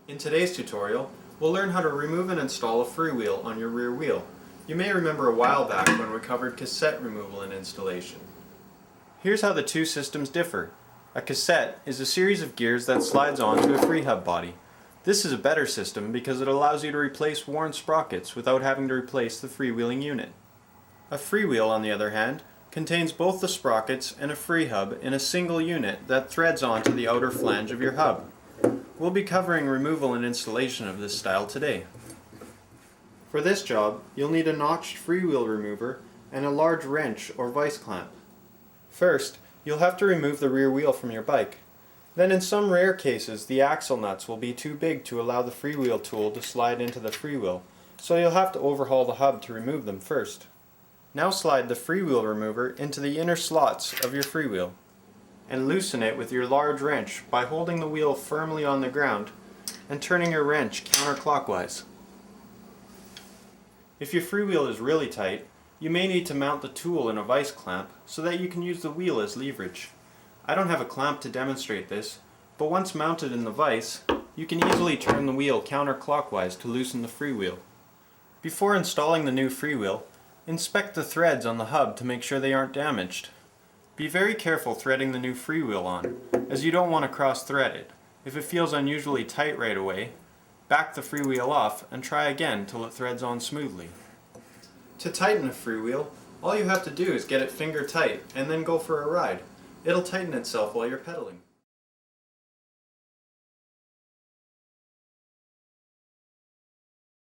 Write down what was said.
In today's tutorial, we'll learn how to remove and install a freewheel on your rear wheel. You may remember a while back when we covered cassette removal and installation. Here's how the two systems differ. A cassette is a series of gears that slides onto a free hub body. This is a better system because it allows you to replace worn sprockets without having to replace the freewheeling unit. A freewheel, on the other hand, contains both the sprockets and a free hub in a single unit that threads onto the outer flange of your hub. We'll be covering removal and installation of this style today. For this job, you'll need a notched freewheel remover and a large wrench or vice clamp. First, you'll have to remove the rear wheel from your bike. Then in some rare cases, the axle nuts will be too big to allow the freewheel tool to slide into the freewheel, so you'll have to overhaul the hub to remove them first. Now slide the freewheel remover into the inner slots of your freewheel and loosen it with your large wrench by holding the wheel firmly on the ground and turning your wrench counterclockwise. If your freewheel is really tight, you may need to mount the tool in a vice clamp so that you can use the wheel as leverage. I don't have a clamp to demonstrate this, but once mounted in the vice, you can easily turn the wheel counterclockwise to loosen the freewheel. Before installing the new freewheel, inspect the threads on the hub to make sure they aren't damaged. Be very careful threading the new freewheel on, as you don't want to cross-thread it. If it feels unusually tight right away, back the freewheel off and try again till it threads on smoothly. To tighten a freewheel, all you have to do is get it finger tight and then go for a ride. It'll tighten itself while you're pedaling.